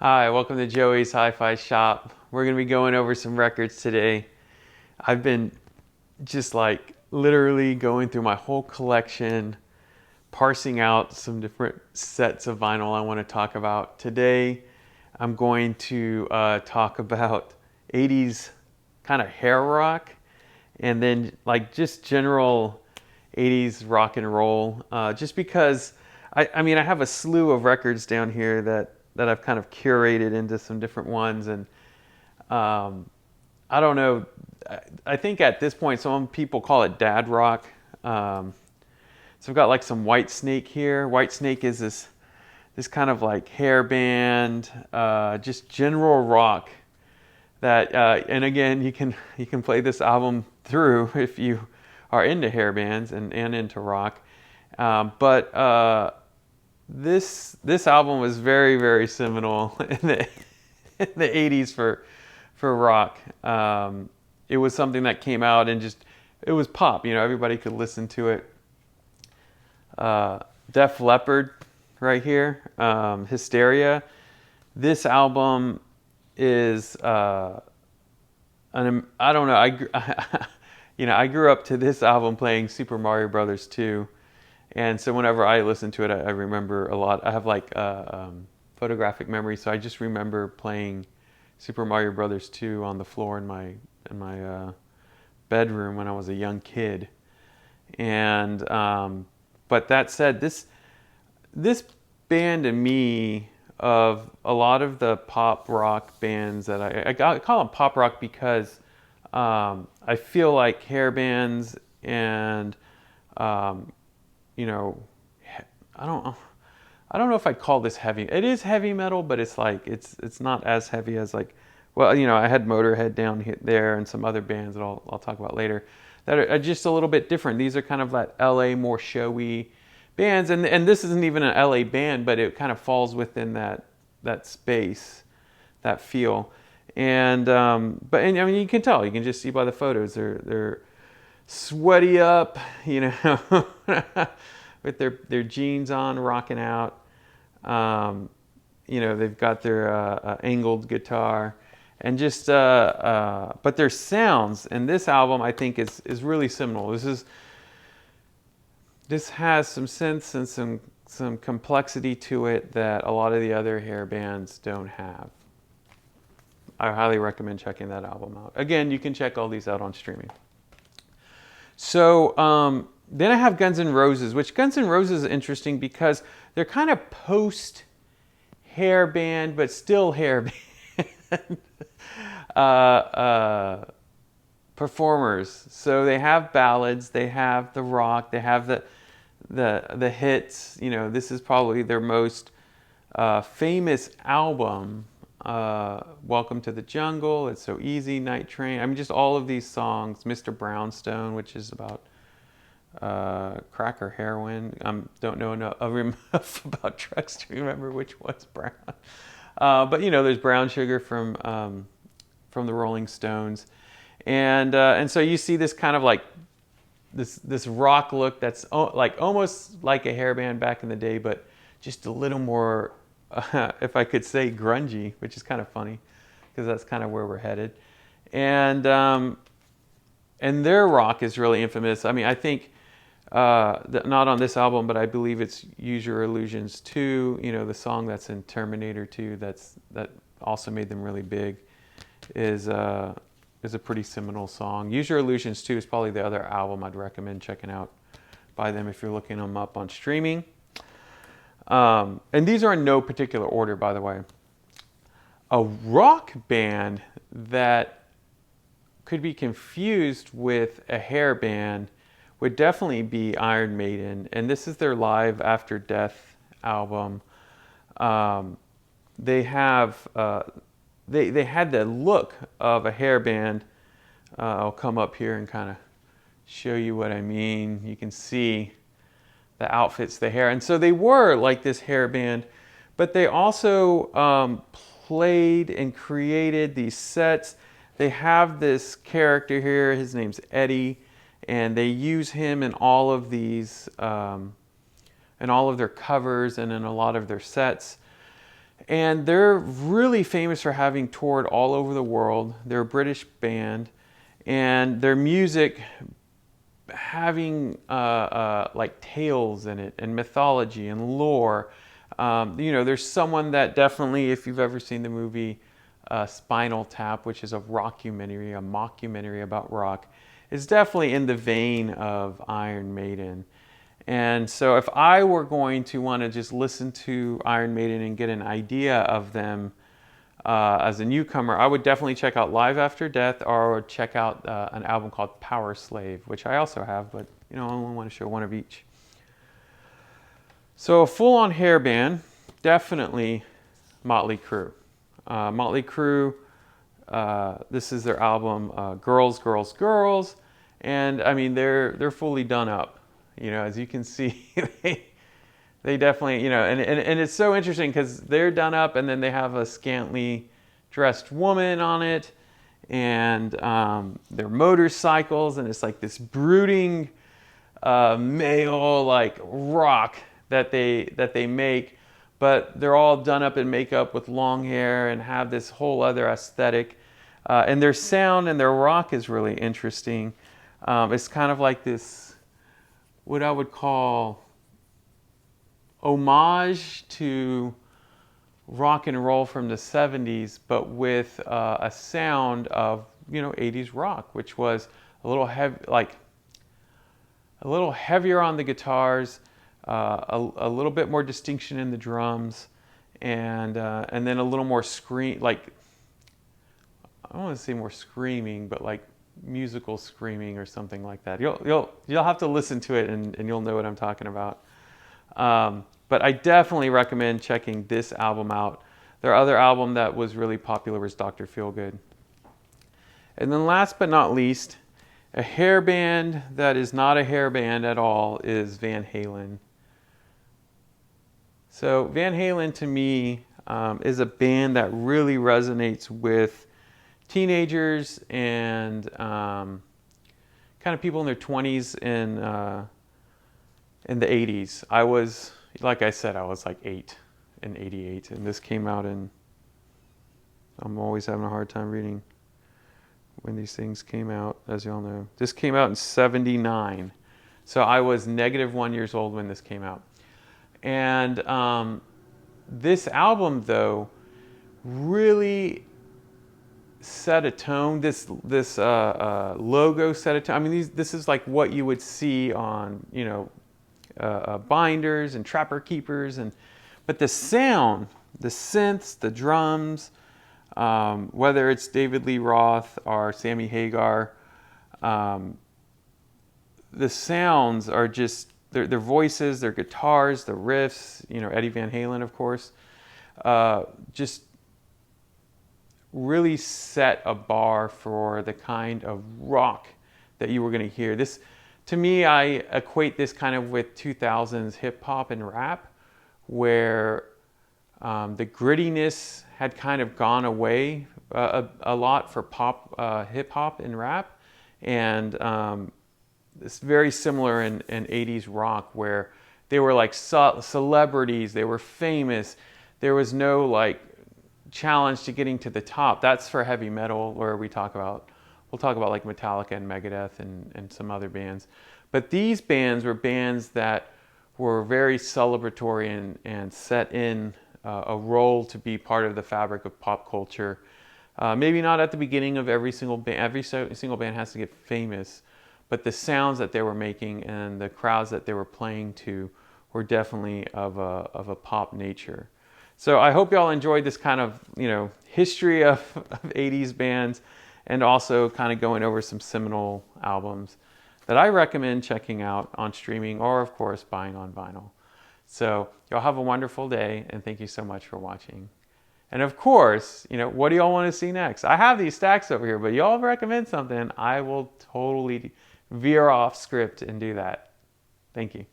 Hi, welcome to Joey's Hi-Fi Shop. We're going to be going over some records today. I've been just like literally going through my whole collection, parsing out some different sets of vinyl I want to talk about. Today, I'm going to talk about 80's kind of hair rock, and then like just general 80's rock and roll. Just because I mean, I have a slew of records down here that I've kind of curated into some different ones, and I don't know. I think at this point, some people call it dad rock. So I've got like some White Snake here. White Snake is this kind of like hair band, just general rock. That and again, you can play this album through if you are into hair bands and into rock. But this album was very seminal in the 80's for rock. It was something that came out and just it was pop. You know, everybody could listen to it. Def Leppard, right here. Hysteria. This album is I don't know. I grew up to this album playing Super Mario Brothers 2. And so whenever I listen to it, I remember a lot. I have like photographic memory, so I just remember playing Super Mario Brothers 2 on the floor in my bedroom when I was a young kid. And but that said, this band to me, of a lot of the pop rock bands that I call them pop rock because I feel like hair bands and you know, I don't know if I'd call this heavy. It is heavy metal, but it's like it's not as heavy as like, well, you know, I had Motorhead down there and some other bands that I'll talk about later that are just a little bit different. These are kind of that LA more showy bands, and this isn't even an LA band, but it kind of falls within that space, that feel. And I mean, you can tell, you can just see by the photos, they're sweaty up, you know, with their jeans on, rocking out. You know, they've got their angled guitar, and just but their sounds. And this album, I think, is really seminal. This has some sense and some complexity to it that a lot of the other hair bands don't have. I highly recommend checking that album out. Again, you can check all these out on streaming. So then I have Guns N' Roses, which Guns N' Roses is interesting because they're kind of post hair band, but still hair band performers. So they have ballads, they have the rock, they have the hits. You know, this is probably their most famous album. Welcome to the Jungle, It's So Easy, Night Train. I mean, just all of these songs. Mr. Brownstone, which is about crack or heroin. Don't know enough about drugs to remember which one's brown. But you know, there's Brown Sugar from the Rolling Stones, and so you see this kind of like this rock look that's like almost like a hairband back in the day, but just a little more. If I could say grungy, which is kind of funny because that's kind of where we're headed. And their rock is really infamous. I mean, I think not on this album, but I believe it's Use Your Illusions 2, you know, the song that's in Terminator 2 that also made them really big, is a pretty seminal song. Use Your Illusions 2 is probably the other album I'd recommend checking out by them if you're looking them up on streaming. And these are in no particular order, by the way. A rock band that could be confused with a hair band would definitely be Iron Maiden, and this is their Live After Death album. They have they had the look of a hair band. I'll come up here and kind of show you what I mean. You can see the outfits, the hair. And so they were like this hair band, but they also played and created these sets. They have this character here, his name's Eddie, and they use him in all of these, in all of their covers and in a lot of their sets. And they're really famous for having toured all over the world. They're a British band, and their music having like tales in it and mythology and lore. There's someone that definitely, if you've ever seen the movie Spinal Tap, which is a mockumentary about rock, is definitely in the vein of Iron Maiden. And so if I were going to want to just listen to Iron Maiden and get an idea of them as a newcomer, I would definitely check out Live After Death, or check out an album called Power Slave, which I also have, but I only want to show one of each. So a full-on hair band, definitely Motley Crue. Motley Crue, this is their album Girls, Girls, Girls, and I mean they're fully done up. As you can see, they definitely, and it's so interesting because they're done up, and then they have a scantily dressed woman on it, and their motorcycles, and it's like this brooding male like rock that they make, but they're all done up in makeup with long hair and have this whole other aesthetic, and their sound and their rock is really interesting. It's kind of like this, what I would call homage to rock and roll from the 70s, but with a sound of 80s rock, which was a little heavy, like a little heavier on the guitars, a little bit more distinction in the drums, and then a little more like, I don't want to say more screaming, but like musical screaming or something like that. You'll have to listen to it, and you'll know what I'm talking about. But I definitely recommend checking this album out. Their other album that was really popular was Dr. Feelgood. And then last but not least, a hair band that is not a hair band at all is Van Halen. So Van Halen to me is a band that really resonates with teenagers and kind of people in their 20s in the 80s. I was, like I said, I was like 8 in 88, and this came out in, I'm always having a hard time reading when these things came out, as y'all know. This came out in 79. So I was -1 years old when this came out. And this album, though, really set a tone. This logo set a tone. I mean, this is like what you would see on, binders and Trapper Keepers, but the sound, the synths, the drums, whether it's David Lee Roth or Sammy Hagar, the sounds are just their voices, their guitars, the riffs. Eddie Van Halen, of course, just really set a bar for the kind of rock that you were going to hear. This, to me, I equate this kind of with 2000s hip hop and rap, where the grittiness had kind of gone away a lot for pop, hip hop and rap, and it's very similar in 80s rock, where they were like celebrities, they were famous, there was no like challenge to getting to the top. That's for heavy metal, where we'll talk about like Metallica and Megadeth and some other bands. But these bands were bands that were very celebratory and set in a role to be part of the fabric of pop culture. Maybe not at the beginning of every single band. Every single band has to get famous, but the sounds that they were making and the crowds that they were playing to were definitely of a pop nature. So I hope y'all enjoyed this kind of, history of 80s bands, and also kind of going over some seminal albums that I recommend checking out on streaming, or of course buying on vinyl. So y'all have a wonderful day, and thank you so much for watching. And of course, what do y'all want to see next? I have these stacks over here, but y'all recommend something, I will totally veer off script and do that. Thank you.